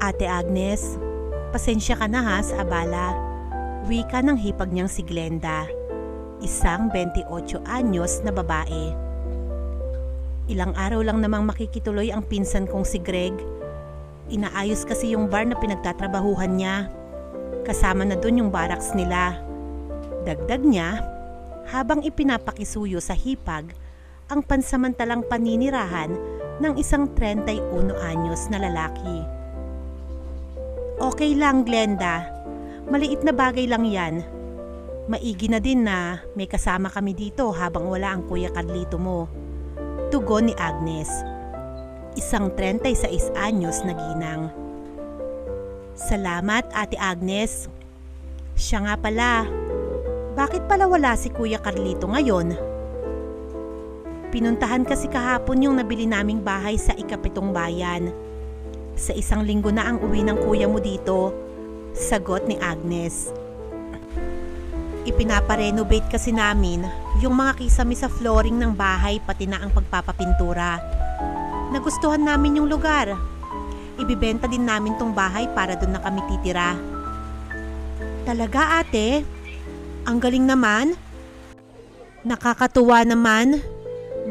Ate Agnes, pasensya ka na ha sa abala. Wika ng hipag niyang si Glenda, isang 28 anyos na babae. Ilang araw lang namang makikituloy ang pinsan kong si Greg. Inaayos kasi yung bar na pinagtatrabahuhan niya. Kasama na dun yung barracks nila. Dagdag niya, habang ipinapakisuyo sa hipag ang pansamantalang paninirahan ng isang 31 anyos na lalaki. Okay lang, Glenda. Maliit na bagay lang yan. Maigi na din na may kasama kami dito habang wala ang Kuya Carlito mo. Tugon ni Agnes, isang 36 anyos na ginang. Salamat, Ate Agnes. Siya nga pala, bakit pala wala si Kuya Carlito ngayon? Pinuntahan kasi kahapon yung nabili naming bahay sa ikapitong bayan. Sa isang linggo na ang uwi ng kuya mo dito, sagot ni Agnes. Ipinaparenovate kasi namin yung mga kisame sa flooring ng bahay pati na ang pagpapapintura. Nagustuhan namin yung lugar. Ibibenta din namin tong bahay para doon na kami titira. Talaga ate? Ang galing naman. Nakakatuwa naman.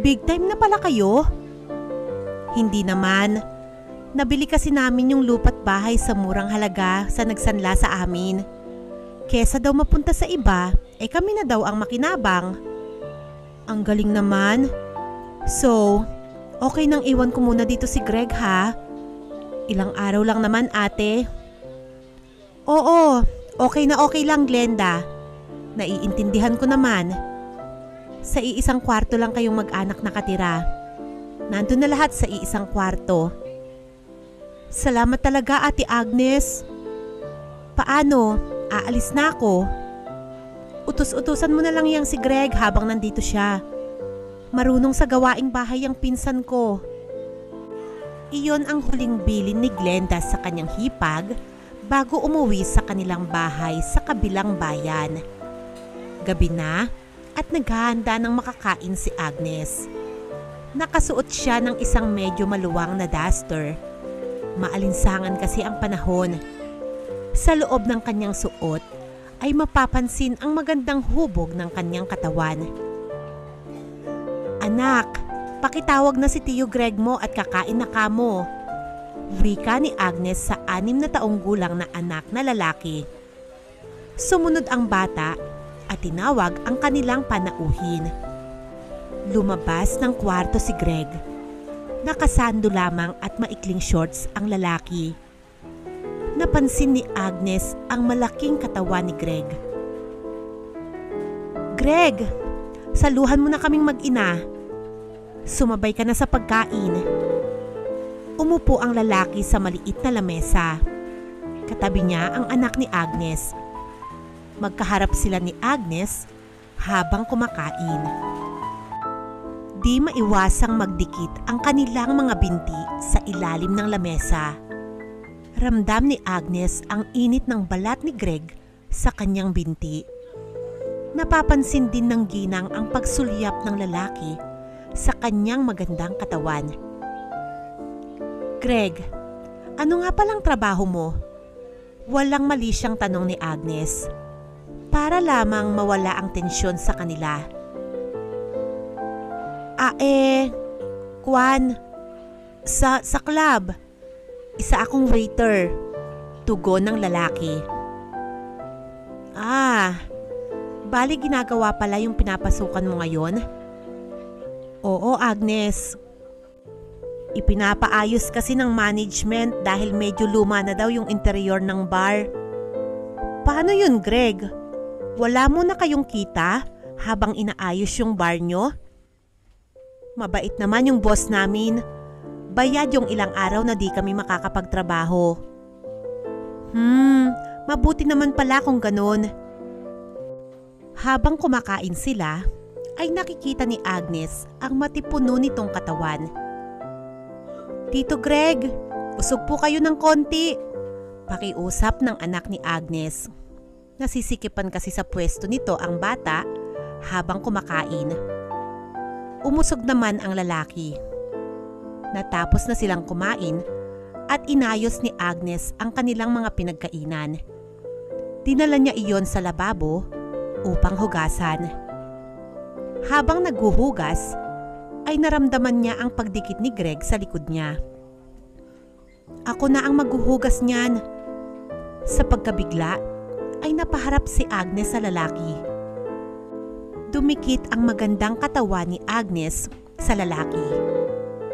Big time na pala kayo. Hindi naman. Nabili kasi namin yung lupa't bahay sa murang halaga sa nagsanla sa amin. Kesa daw mapunta sa iba, kami na daw ang makinabang. Ang galing naman. So, okay nang iwan ko muna dito si Greg ha? Ilang araw lang naman ate. Oo, okay na okay lang Glenda. Naiintindihan ko naman. Sa iisang kwarto lang kayong mag-anak nakatira. Nandun na lahat sa iisang kwarto. Salamat talaga Ate Agnes. Paano? Aalis na ako. Utos-utusan mo na lang yang si Greg habang nandito siya. Marunong sa gawaing bahay ang pinsan ko. Iyon ang huling bilin ni Glenda sa kanyang hipag bago umuwi sa kanilang bahay sa kabilang bayan. Gabi na at naghahanda ng makakain si Agnes. Nakasuot siya ng isang medyo maluwang na duster. Maalinsangan kasi ang panahon. Sa loob ng kanyang suot ay mapapansin ang magandang hubog ng kanyang katawan. Anak, pakitawag na si Tio Greg mo at kakain na kamo. Wika ni Agnes sa 6 na taong gulang na anak na lalaki. Sumunod ang bata at tinawag ang kanilang panauhin. Lumabas ng kwarto si Greg. Nakasando lamang at maikling shorts ang lalaki. Napansin ni Agnes ang malaking katawan ni Greg. Greg, saluhan mo na kaming mag-ina. Sumabay ka na sa pagkain. Umupo ang lalaki sa maliit na lamesa. Katabi niya ang anak ni Agnes. Magkaharap sila ni Agnes habang kumakain. Di maiwasang magdikit ang kanilang mga binti sa ilalim ng lamesa. Ramdam ni Agnes ang init ng balat ni Greg sa kanyang binti. Napapansin din ng ginang ang pagsulyap ng lalaki sa kanyang magandang katawan. Greg, ano nga palang trabaho mo? Walang mali siyang tanong ni Agnes. Para lamang mawala ang tensyon sa kanila. Kwan, sa club. Isa akong waiter. Tugon ng lalaki. Bali ginagawa pala yung pinapasukan mo ngayon? Oo, Agnes. Ipinapaayos kasi ng management dahil medyo luma na daw yung interior ng bar. Paano yun, Greg? Wala mo na kayong kita habang inaayos yung bar nyo? Mabait naman yung boss namin. Bayad yung ilang araw na di kami makakapagtrabaho. Mabuti naman pala kung ganun. Habang kumakain sila, ay nakikita ni Agnes ang matipuno nitong katawan. Tito Greg, usog po kayo ng konti. Pakiusap ng anak ni Agnes. Nasisikipan kasi sa pwesto nito ang bata habang kumakain. Umusog naman ang lalaki. Natapos na silang kumain at inayos ni Agnes ang kanilang mga pinagkainan. Dinala niya iyon sa lababo upang hugasan. Habang naghuhugas, ay naramdaman niya ang pagdikit ni Greg sa likod niya. "Ako na ang maghuhugas niyan." Sa pagkabigla, ay napaharap si Agnes sa lalaki. Dumikit ang magandang katawan ni Agnes sa lalaki.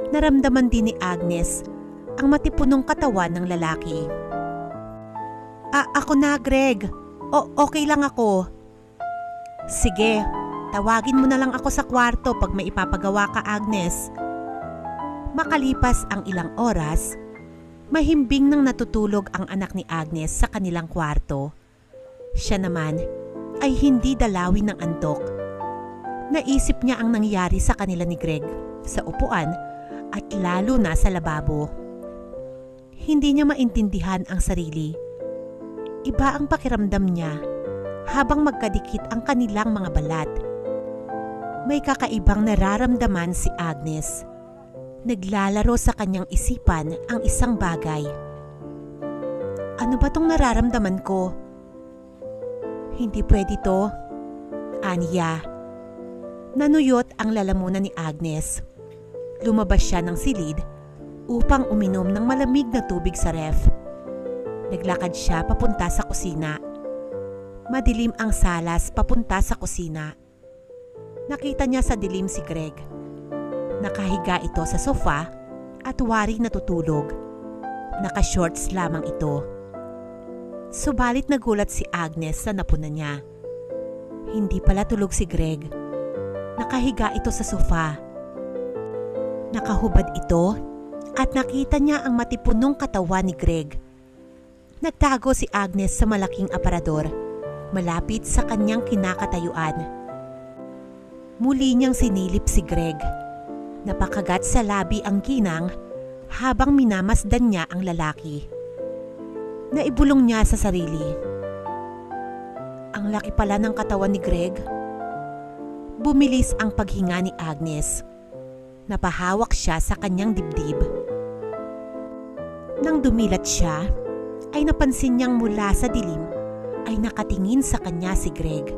Naramdaman din ni Agnes ang matipunong katawan ng lalaki. Ako na, Greg. Okay lang ako." "Sige, tawagin mo na lang ako sa kwarto pag may ipapagawa ka, Agnes." Makalipas ang ilang oras, mahimbing nang natutulog ang anak ni Agnes sa kanilang kwarto. Siya naman ay hindi dalawin ng antok. Naisip niya ang nangyari sa kanila ni Greg sa upuan at lalo na sa lababo. Hindi niya maintindihan ang sarili. Iba ang pakiramdam niya habang magkadikit ang kanilang mga balat. May kakaibang nararamdaman si Agnes. Naglalaro sa kanyang isipan ang isang bagay. "Ano ba tong nararamdaman ko? Hindi pwede to." Aniya. Nanuyot ang lalamunan ni Agnes. Lumabas siya ng silid upang uminom ng malamig na tubig sa ref. Naglakad siya papunta sa kusina. Madilim ang salas papunta sa kusina. Nakita niya sa dilim si Greg. Nakahiga ito sa sofa at waring natutulog. Naka-shorts lamang ito. Subalit nagulat si Agnes sa napunan niya. Hindi pala tulog si Greg. Nakahiga ito sa sofa. Nakahubad ito at nakita niya ang matipunong katawan ni Greg. Nagtago si Agnes sa malaking aparador, malapit sa kanyang kinakatayuan. Muli niyang sinilip si Greg. Napakagat sa labi ang ginang habang minamasdan niya ang lalaki. Naibulong niya sa sarili. Ang laki pala ng katawan ni Greg. Bumilis ang paghinga ni Agnes. Napahawak siya sa kanyang dibdib. Nang dumilat siya, ay napansin niyang mula sa dilim ay nakatingin sa kanya si Greg.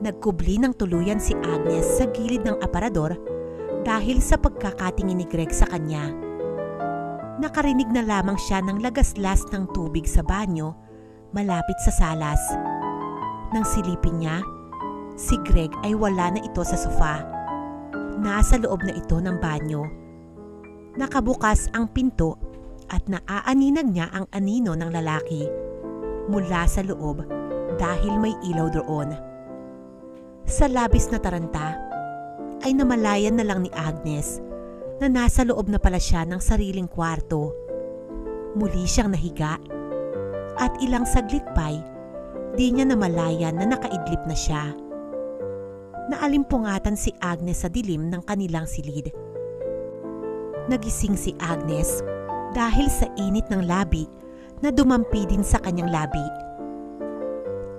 Nagkubli ng tuluyan si Agnes sa gilid ng aparador dahil sa pagkakatingin ni Greg sa kanya. Nakarinig na lamang siya ng lagaslas ng tubig sa banyo malapit sa salas. Nang silipin niya, si Greg ay wala na ito sa sofa. Nasa loob na ito ng banyo. Nakabukas ang pinto at naaaninag niya ang anino ng lalaki mula sa loob dahil may ilaw doon. Sa labis na taranta, ay namalayan na lang ni Agnes na nasa loob na pala siya ng sariling kwarto. Muli siyang nahiga at ilang saglit pa'y di niya namalayan na nakaidlip na siya. Naalimpungatan si Agnes sa dilim ng kanilang silid. Nagising si Agnes dahil sa init ng labi na dumampi din sa kanyang labi.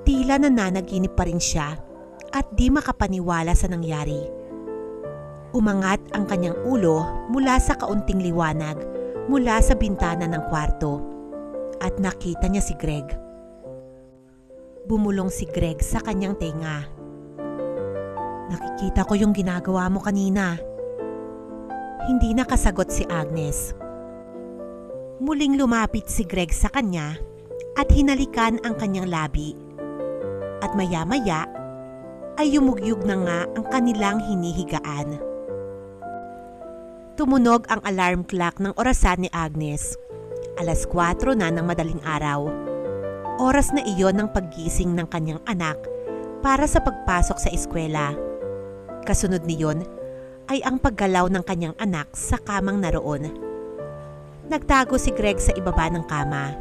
Tila nananaginip pa rin siya at di makapaniwala sa nangyari. Umangat ang kanyang ulo mula sa kaunting liwanag mula sa bintana ng kwarto at nakita niya si Greg. Bumulong si Greg sa kanyang tenga. "Nakikita ko yung ginagawa mo kanina." Hindi nakasagot si Agnes. Muling lumapit si Greg sa kanya at hinalikan ang kanyang labi. At maya-maya ay yumugyug na nga ang kanilang hinihigaan. Tumunog ang alarm clock ng orasan ni Agnes. 4:00 na ng madaling araw. Oras na iyon ng paggising ng kanyang anak para sa pagpasok sa eskwela. Kasunod niyon ay ang paggalaw ng kanyang anak sa kamang naroon. Nagtago si Greg sa ibaba ng kama.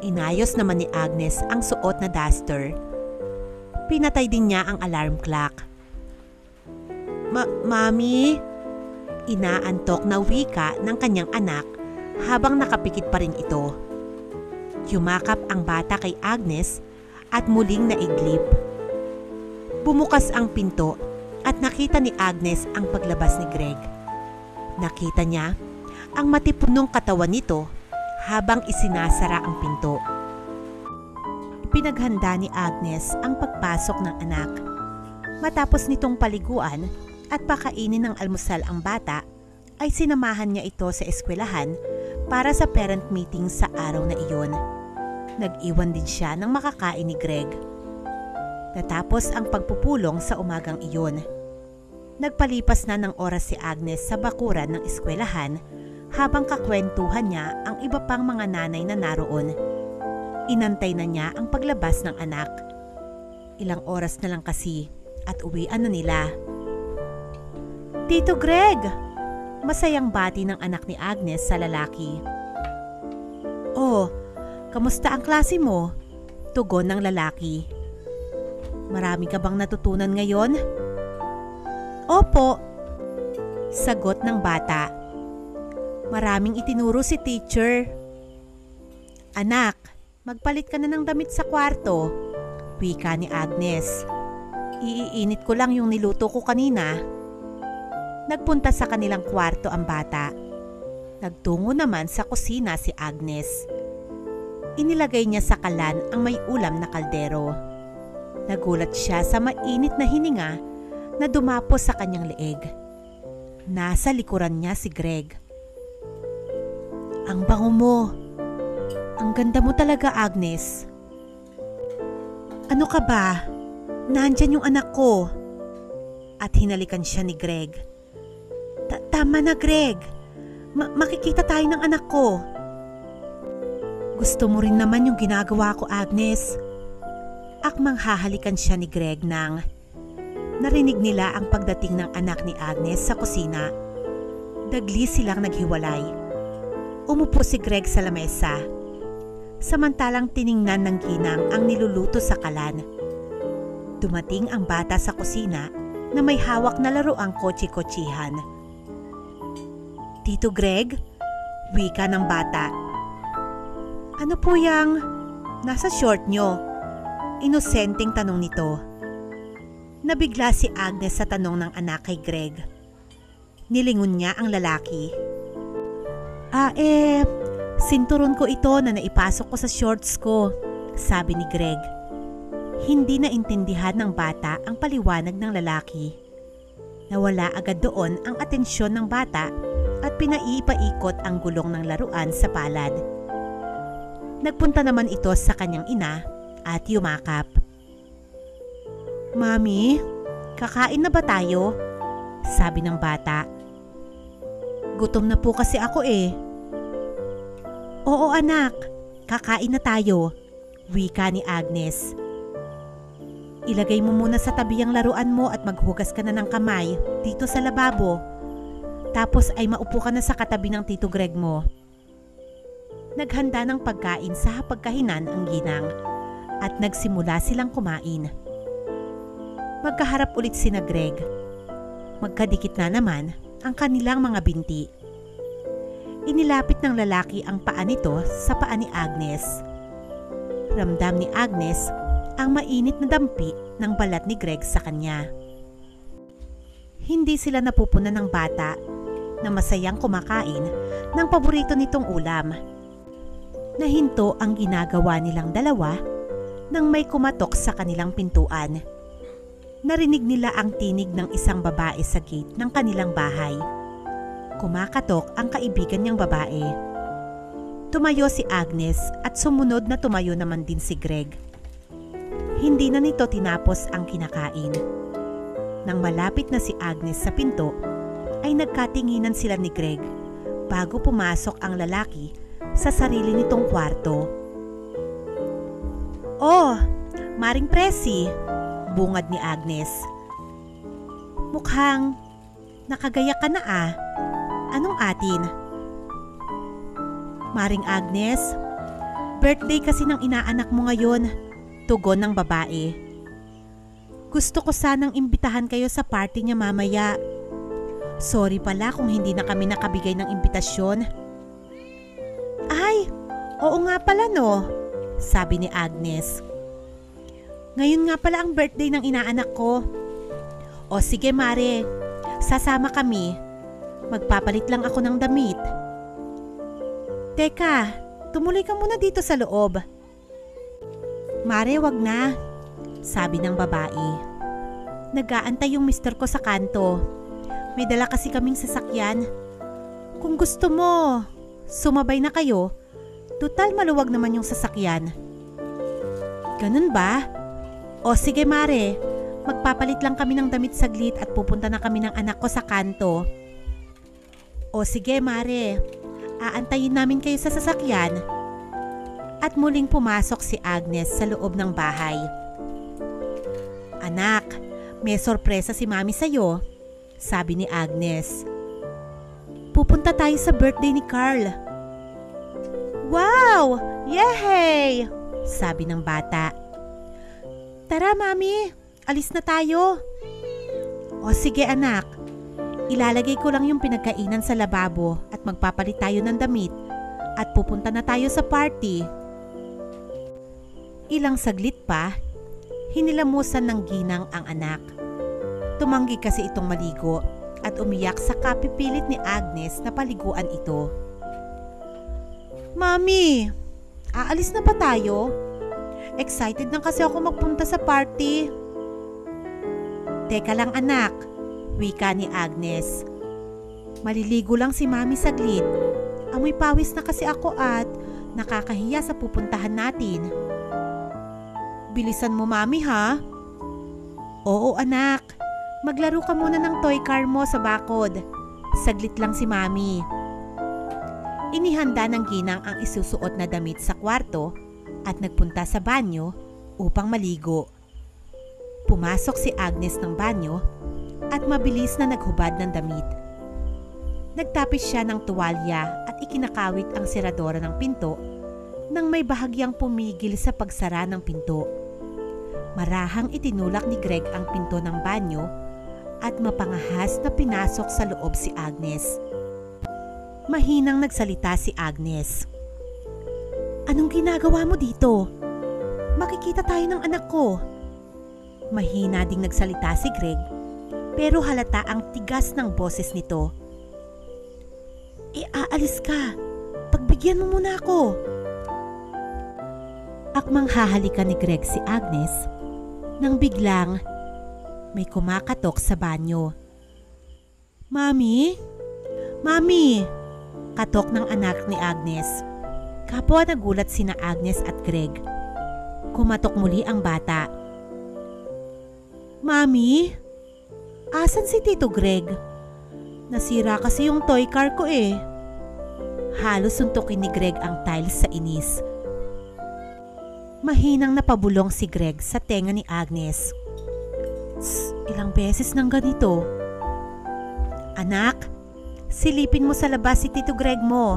Inayos naman ni Agnes ang suot na duster. Pinatay din niya ang alarm clock. Mami? Inaantok na wika ng kanyang anak habang nakapikit pa rin ito. Yumakap ang bata kay Agnes at muling naiglip. Bumukas ang pinto at nakita ni Agnes ang paglabas ni Greg. Nakita niya ang matipunong katawan nito habang isinasara ang pinto. Pinaghanda ni Agnes ang pagpasok ng anak. Matapos nitong paliguan at pakainin ng almusal ang bata, ay sinamahan niya ito sa eskwelahan para sa parent meeting sa araw na iyon. Nag-iwan din siya ng makakain ni Greg. Natapos ang pagpupulong sa umagang iyon. Nagpalipas na ng oras si Agnes sa bakuran ng eskwelahan habang kakwentuhan niya ang iba pang mga nanay na naroon. Inantay na niya ang paglabas ng anak. Ilang oras na lang kasi at uwian na nila. Tito Greg! Masayang bati ng anak ni Agnes sa lalaki. Oh, kamusta ang klase mo? Tugon ng lalaki. Marami ka bang natutunan ngayon? Opo, sagot ng bata. Maraming itinuro si teacher. Anak, magpalit ka na ng damit sa kwarto, wika ni Agnes. Iinit ko lang yung niluto ko kanina. Nagpunta sa kanilang kwarto ang bata. Nagtungo naman sa kusina si Agnes. Inilagay niya sa kalan ang may ulam na kaldero. Nagulat siya sa mainit na hininga na dumapos sa kanyang leeg. Nasa likuran niya si Greg. Ang bango mo. Ang ganda mo talaga, Agnes. Ano ka ba? Nandyan yung anak ko. At hinalikan siya ni Greg. Tama na, Greg. Makikita tayo ng anak ko. Gusto mo rin naman yung ginagawa ko, Agnes. Akmang hahalikan siya ni Greg nang narinig nila ang pagdating ng anak ni Agnes sa kusina. Dagli silang naghiwalay. Umupo si Greg sa lamesa. Samantalang tiningnan ng ginang ang niluluto sa kalan. Dumating ang bata sa kusina na may hawak na laruang kotsi-kotsihan. Tito Greg, wika ng bata. Ano po yang nasa short nyo? Inosenteng tanong nito. Nabigla si Agnes sa tanong ng anak kay Greg. Nilingon niya ang lalaki. Sinturon ko ito na naipasok ko sa shorts ko, sabi ni Greg. Hindi naintindihan ng bata ang paliwanag ng lalaki. Nawala agad doon ang atensyon ng bata at pinaipaikot ang gulong ng laruan sa palad. Nagpunta naman ito sa kanyang ina at yumakap. Mami, kakain na ba tayo? Sabi ng bata. Gutom na po kasi ako eh. Oo anak, kakain na tayo, wika ni Agnes. Ilagay mo muna sa tabi ang laruan mo at maghugas ka na ng kamay dito sa lababo. Tapos ay maupo ka na sa katabi ng Tito Greg mo. Naghanda ng pagkain sa hapagkahinan ang ginang at nagsimula silang kumain. Magkaharap ulit sina Greg. Magkadikit na naman ang kanilang mga binti. Inilapit ng lalaki ang paa nito sa paa ni Agnes. Ramdam ni Agnes ang mainit na dampi ng balat ni Greg sa kanya. Hindi sila napupunan ng bata na masayang kumakain ng paborito nitong ulam. Nahinto ang ginagawa nilang dalawa nang may kumatok sa kanilang pintuan. Narinig nila ang tinig ng isang babae sa gate ng kanilang bahay. Kumakatok ang kaibigan niyang babae. Tumayo si Agnes at sumunod na tumayo naman din si Greg. Hindi na nito tinapos ang kinakain. Nang malapit na si Agnes sa pinto, ay nagkatinginan sila ni Greg bago pumasok ang lalaki sa sarili nitong kwarto. Oh, Maring Presi, bungad ni Agnes. Mukhang nakagaya ka na ah. Anong atin? Maring Agnes, birthday kasi ng inaanak mo ngayon, tugon ng babae. Gusto ko sanang imbitahan kayo sa party niya mamaya. Sorry pala kung hindi na kami nakabigay ng imbitasyon. Ay, oo nga pala no, sabi ni Agnes. Ngayon nga pala ang birthday ng inaanak ko. O sige Mare, sasama kami. Magpapalit lang ako ng damit. Teka, tumuloy ka muna dito sa loob. Mare, wag na, sabi ng babae. Nag-aantay yung mister ko sa kanto. May dala kasi kaming sasakyan. Kung gusto mo, sumabay na kayo. Tutal maluwag naman yung sasakyan. Ganun ba? O sige Mare, magpapalit lang kami ng damit saglit at pupunta na kami ng anak ko sa kanto. O sige Mare, aantayin namin kayo sa sasakyan. At muling pumasok si Agnes sa loob ng bahay. Anak, may sorpresa si Mami sa'yo, sabi ni Agnes. Pupunta tayo sa birthday ni Carl. Wow! Yehey! Sabi ng bata. Tara Mami, alis na tayo. O sige anak, ilalagay ko lang yung pinagkainan sa lababo at magpapalit tayo ng damit at pupunta na tayo sa party. Ilang saglit pa, hinilamusan ng ginang ang anak. Tumanggi kasi itong maligo at umiyak sa kapipilit ni Agnes na paliguan ito. Mami, aalis na ba tayo? Excited na kasi ako magpunta sa party. Teka lang anak, wika ni Agnes. Maliligo lang si Mami saglit. Amoy pawis na kasi ako at nakakahiya sa pupuntahan natin. Bilisan mo Mami ha? Oo anak, maglaro ka muna ng toy car mo sa bakod. Saglit lang si Mami. Inihanda ng ginang ang isusuot na damit sa kwarto at nagpunta sa banyo upang maligo. Pumasok si Agnes ng banyo at mabilis na naghubad ng damit. Nagtapis siya ng tuwalya at ikinakawit ang seradora ng pinto nang may bahagyang pumigil sa pagsara ng pinto. Marahang itinulak ni Greg ang pinto ng banyo at mapangahas na pinasok sa loob si Agnes. Mahinang nagsalita si Agnes. Anong ginagawa mo dito? Makikita tayo ng anak ko. Mahina ding nagsalita si Greg pero halata ang tigas ng boses nito. Aalis ka. Pagbigyan mo muna ako. Akmang hahalikan ni Greg si Agnes nang biglang may kumakatok sa banyo. Mami? Mami! Katok ng anak ni Agnes. Kapwa nagulat sina Agnes at Greg. Kumatok muli ang bata. Mami? Asan si Tito Greg? Nasira kasi yung toy car ko eh. Halos suntukin ni Greg ang tiles sa inis. Mahinang napabulong si Greg sa tenga ni Agnes. Ilang beses nang ganito. Anak, silipin mo sa labas si Tito Greg mo.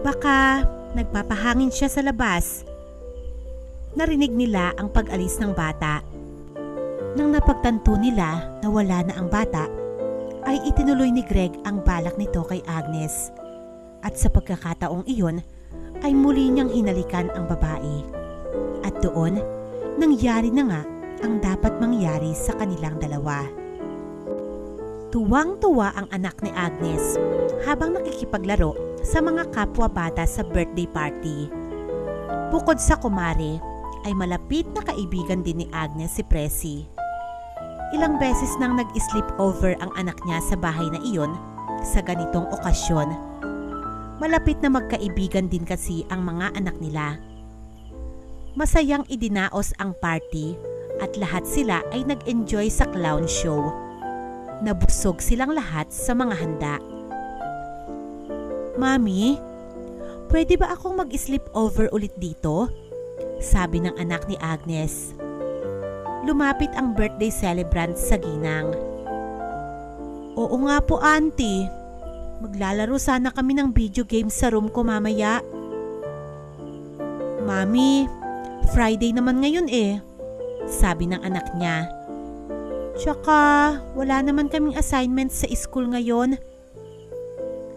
Baka nagpapahangin siya sa labas. Narinig nila ang pag-alis ng bata. Nang napagtanto nila na wala na ang bata, ay itinuloy ni Greg ang balak nito kay Agnes. At sa pagkakataong iyon, ay muli niyang hinalikan ang babae. At doon, nangyari na nga ang dapat mangyari sa kanilang dalawa. Tuwang-tuwa ang anak ni Agnes habang nakikipaglaro sa mga kapwa bata sa birthday party. Bukod sa kumare, ay malapit na kaibigan din ni Agnes si Presi. Ilang beses nang nag-sleep over ang anak niya sa bahay na iyon sa ganitong okasyon. Malapit na magkaibigan din kasi ang mga anak nila. Masayang idinaos ang party at lahat sila ay nag-enjoy sa clown show. Nabusog silang lahat sa mga handa. Mami, pwede ba akong mag-sleep over ulit dito? Sabi ng anak ni Agnes. Lumapit ang birthday celebrant sa ginang. Oo nga po auntie. Maglalaro sana kami ng video games sa room ko mamaya. Mami, Friday naman ngayon eh, sabi ng anak niya. Tsaka wala naman kaming assignments sa school ngayon.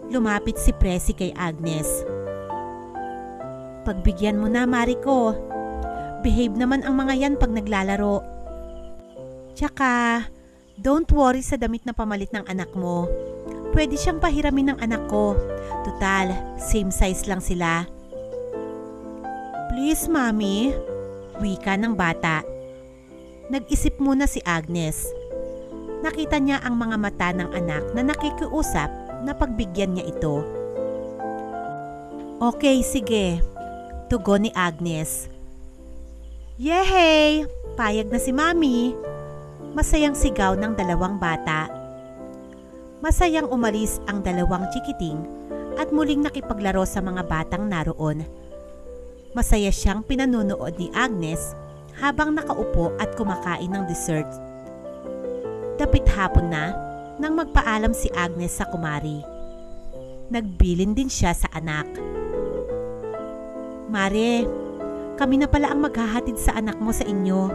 Lumapit si Presi kay Agnes. Pagbigyan mo na Mariko. Behave naman ang mga yan pag naglalaro. Tsaka, don't worry sa damit na pamalit ng anak mo. Pwede siyang pahiramin ng anak ko. Tutal, same size lang sila. Please, Mami. Wika ng bata. Nag-isip muna si Agnes. Nakita niya ang mga mata ng anak na nakikiusap na pagbigyan niya ito. Okay, sige. Tugon ni Agnes. Yehey! Payag na si Mami. Masayang sigaw ng dalawang bata. Masayang umalis ang dalawang chikiting at muling nakipaglaro sa mga batang naroon. Masaya siyang pinanunood ni Agnes habang nakaupo at kumakain ng dessert. Dapit hapon na nang magpaalam si Agnes sa kumari. Nagbilin din siya sa anak. Mare, kami na pala ang maghahatid sa anak mo sa inyo,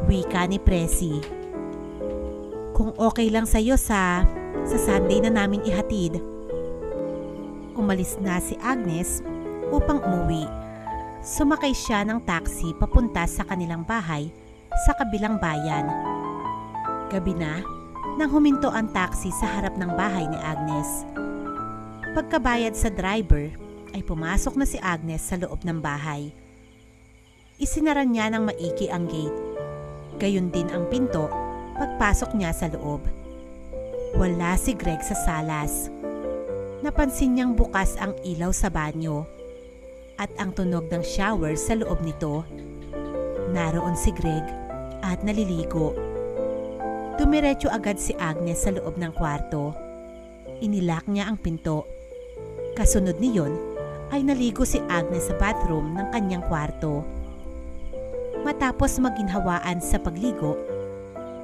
wika ni Presi. Kung okay lang sa'yo sa Sunday na namin ihatid. Umalis na si Agnes upang umuwi. Sumakay siya ng taxi papunta sa kanilang bahay sa kabilang bayan. Gabi na nang huminto ang taxi sa harap ng bahay ni Agnes. Pagkabayad sa driver ay pumasok na si Agnes sa loob ng bahay. Isinara niya ng maigi ang gate. Gayon din ang pinto pagpasok niya sa loob. Wala si Greg sa salas. Napansin niyang bukas ang ilaw sa banyo at ang tunog ng shower sa loob nito. Naroon si Greg at naliligo. Dumiretso agad si Agnes sa loob ng kwarto. Inilak niya ang pinto. Kasunod niyon ay naligo si Agnes sa bathroom ng kanyang kwarto. Matapos maginhawaan sa pagligo,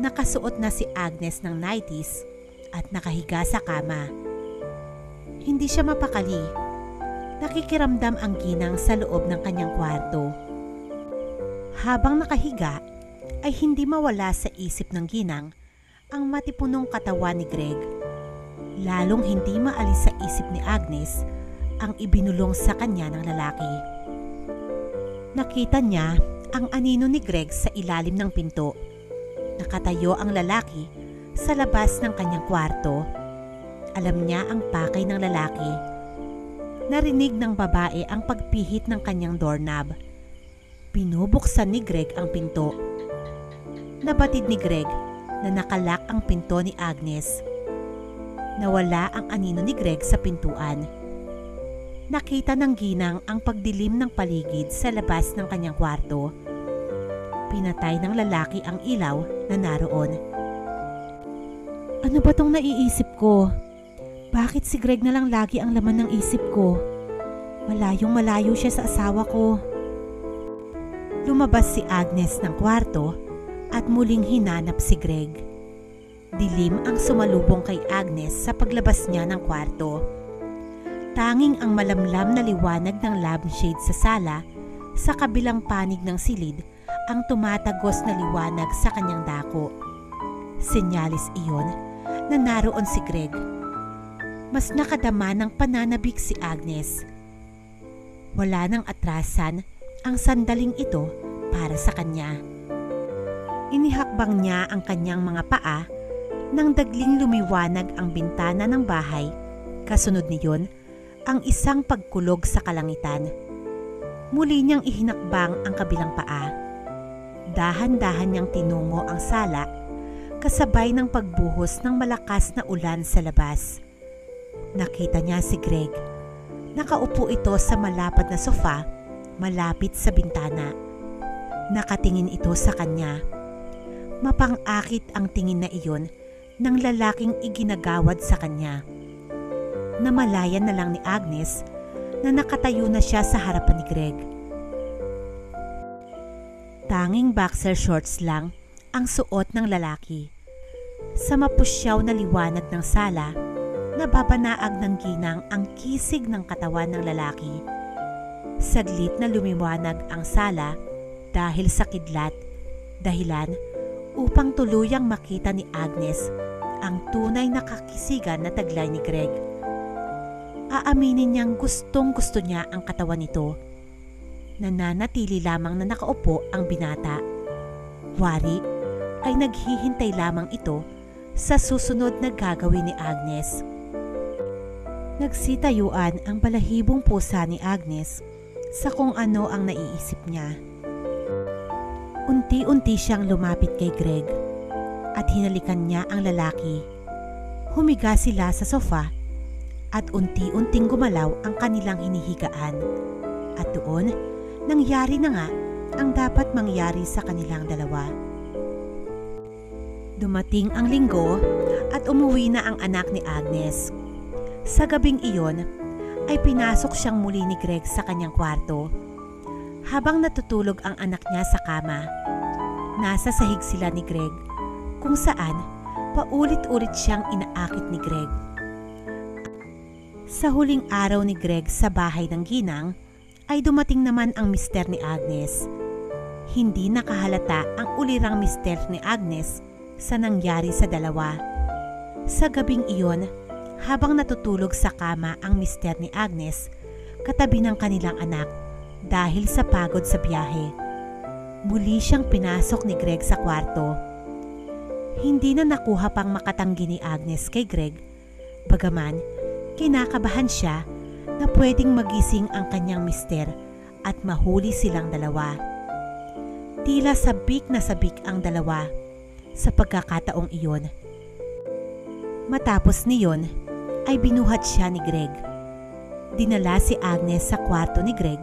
nakasuot na si Agnes ng nighties at nakahiga sa kama. Hindi siya mapakali. Nakikiramdam ang ginang sa loob ng kanyang kwarto. Habang nakahiga, ay hindi mawala sa isip ng ginang ang matipunong katawan ni Greg. Lalong hindi maalis sa isip ni Agnes ang ibinulong sa kanya ng lalaki. Nakita niya ang anino ni Greg sa ilalim ng pinto. Nakatayo ang lalaki sa labas ng kanyang kwarto. Alam niya ang pakay ng lalaki. Narinig ng babae ang pagpihit ng kanyang doorknob. Binubuksan ni Greg ang pinto. Nabatid ni Greg na nakalak ang pinto ni Agnes. Nawala ang anino ni Greg sa pintuan. Nakita ng ginang ang pagdilim ng paligid sa labas ng kanyang kwarto. Pinatay ng lalaki ang ilaw na naroon. Ano ba tong naiisip ko? Bakit si Greg na lang lagi ang laman ng isip ko? Malayong malayo siya sa asawa ko. Lumabas si Agnes ng kwarto at muling hinanap si Greg. Dilim ang sumalubong kay Agnes sa paglabas niya ng kwarto. Tanging ang malamlam na liwanag ng lampshade sa sala sa kabilang panig ng silid ang tumatagos na liwanag sa kanyang dako. Senyalis iyon na naroon si Greg. Mas nakadama ng pananabik si Agnes. Wala nang atrasan ang sandaling ito para sa kanya. Inihakbang niya ang kanyang mga paa nang dagling lumiwanag ang bintana ng bahay. Kasunod niyon, ang isang pagkulog sa kalangitan. Muli niyang ihinakbang ang kabilang paa. Dahan-dahan niyang tinungo ang sala, kasabay ng pagbuhos ng malakas na ulan sa labas. Nakita niya si Greg. Nakaupo ito sa malapad na sofa, malapit sa bintana. Nakatingin ito sa kanya. Mapang-akit ang tingin na iyon ng lalaking iginagawad sa kanya. Namalayan na lang ni Agnes na nakatayo na siya sa harapan ni Greg. Tanging boxer shorts lang ang suot ng lalaki. Sa mapusyaw na liwanag ng sala, nababanaag ng ginang ang kisig ng katawan ng lalaki. Saglit na lumiwanag ang sala dahil sa kidlat, dahilan upang tuluyang makita ni Agnes ang tunay na kakisigan na taglay ni Greg. Aaminin niyang gustong-gusto niya ang katawan nito. Nananatili lamang na nakaupo ang binata. Wari ay naghihintay lamang ito sa susunod na gagawin ni Agnes. Nagsitayuan ang balahibong pusa ni Agnes sa kung ano ang naiisip niya. Unti-unti siyang lumapit kay Greg at hinalikan niya ang lalaki. Humiga sila sa sofa at unti-unting gumalaw ang kanilang hinihigaan. At doon, nangyari na nga ang dapat mangyari sa kanilang dalawa. Dumating ang linggo at umuwi na ang anak ni Agnes. Sa gabing iyon ay pinasok siyang muli ni Greg sa kanyang kwarto. Habang natutulog ang anak niya sa kama, nasa sahig sila ni Greg kung saan paulit-ulit siyang inaakit ni Greg. Sa huling araw ni Greg sa bahay ng ginang ay dumating naman ang mister ni Agnes. Hindi nakahalata ang ulirang mister ni Agnes sa nangyari sa dalawa. Sa gabing iyon, habang natutulog sa kama ang mister ni Agnes, katabi ng kanilang anak dahil sa pagod sa biyahe, muli siyang pinasok ni Greg sa kwarto. Hindi na nakuha pang makatanggi ni Agnes kay Greg, bagaman kinakabahan siya na pwedeng magising ang kanyang mister at mahuli silang dalawa. Tila sabik na sabik ang dalawa sa pagkakataong iyon. Matapos niyon ay binuhat siya ni Greg. Dinala si Agnes sa kwarto ni Greg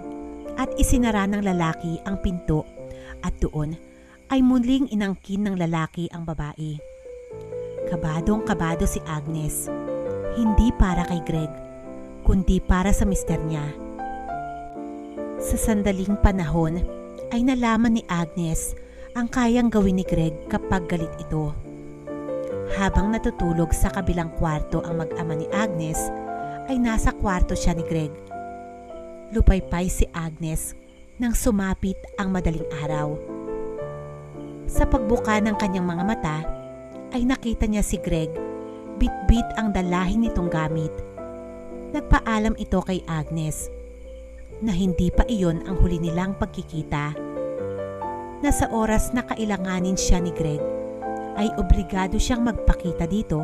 at isinara ng lalaki ang pinto at doon ay muling inangkin ng lalaki ang babae. Kabadong-kabado si Agnes, hindi para kay Greg, kundi para sa mister niya. Sa sandaling panahon ay nalaman ni Agnes ang kayang gawin ni Greg kapag galit ito. Habang natutulog sa kabilang kwarto ang mag-ama ni Agnes, ay nasa kwarto siya ni Greg. Lupaypay si Agnes nang sumapit ang madaling araw. Sa pagbuka ng kanyang mga mata, ay nakita niya si Greg, bit-bit ang dalahin nitong gamit. Nagpaalam ito kay Agnes na hindi pa iyon ang huli nilang pagkikita. Na sa oras na kailanganin siya ni Greg, ay obligado siyang magpakita dito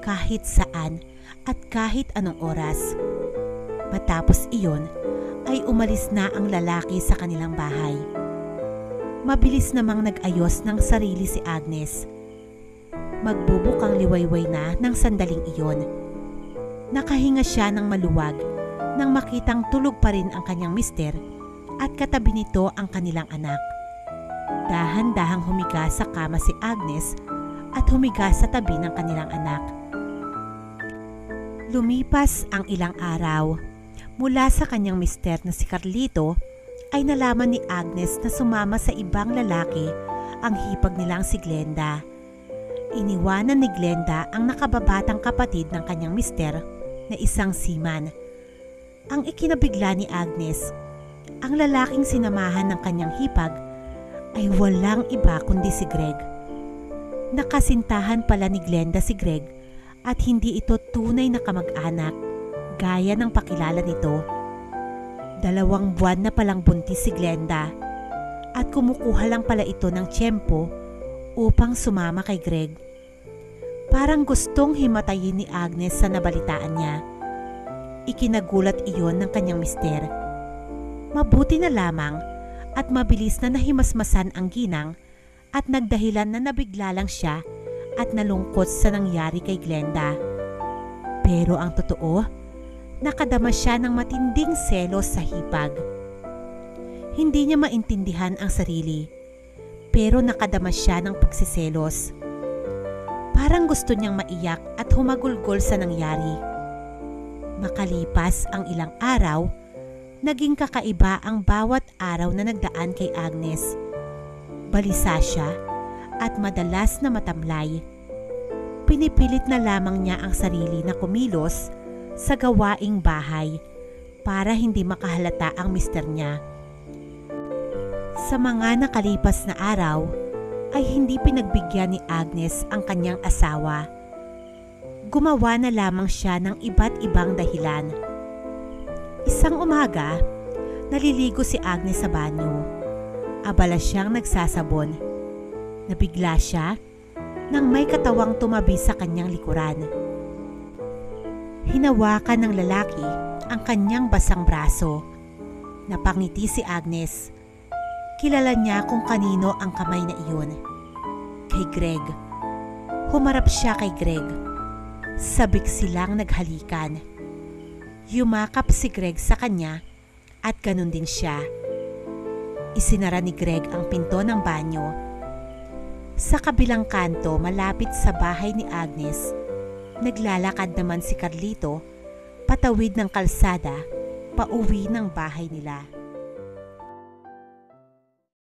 kahit saan at kahit anong oras. Matapos iyon ay umalis na ang lalaki sa kanilang bahay. Mabilis namang nag-ayos ng sarili si Agnes. Magbubukang liwayway na ng sandaling iyon. Nakahinga siya ng maluwag nang makitang tulog pa rin ang kanyang mister at katabi nito ang kanilang anak. Dahan-dahang humiga sa kama si Agnes at humiga sa tabi ng kanilang anak. Lumipas ang ilang araw. Mula sa kanyang mister na si Carlito ay nalaman ni Agnes na sumama sa ibang lalaki ang hipag nilang si Glenda. Iniwanan ni Glenda ang nakababatang kapatid ng kanyang mister na isang seaman. Ang ikinabigla ni Agnes, ang lalaking sinamahan ng kanyang hipag ay walang iba kundi si Greg. Nakasintahan pala ni Glenda si Greg at hindi ito tunay na kamag-anak gaya ng pakilala nito. 2 buwan na palang buntis si Glenda at kumukuha lang pala ito ng tiyempo upang sumama kay Greg. Parang gustong himatayin ni Agnes sa nabalitaan niya. Ikinagulat iyon ng kanyang mister. Mabuti na lamang at mabilis na nahimasmasan ang ginang at nagdahilan na nabigla lang siya at nalungkot sa nangyari kay Glenda. Pero ang totoo, nakadama siya ng matinding selos sa hipag. Hindi niya maintindihan ang sarili, pero nakadama siya ng pagsiselos. Parang gusto niyang maiyak at humagulgol sa nangyari. Makalipas ang ilang araw, naging kakaiba ang bawat araw na nagdaan kay Agnes. Balisa siya at madalas na matamlay. Pinipilit na lamang niya ang sarili na kumilos sa gawaing bahay para hindi makahalata ang mister niya. Sa mga nakalipas na araw ay hindi pinagbigyan ni Agnes ang kanyang asawa. Gumawa na lamang siya ng iba't ibang dahilan. Isang umaga, naliligo si Agnes sa banyo. Abala siyang nagsasabon. Nabigla siya nang may katawang tumabi sa kanyang likuran. Hinawakan ng lalaki ang kanyang basang braso. Napangiti si Agnes. Kilala niya kung kanino ang kamay na iyon. Kay Greg. Humarap siya kay Greg. Sabik silang naghalikan. Yumakap si Greg sa kanya at ganun din siya. Isinara ni Greg ang pinto ng banyo. Sa kabilang kanto malapit sa bahay ni Agnes, naglalakad naman si Carlito patawid ng kalsada pauwi ng bahay nila.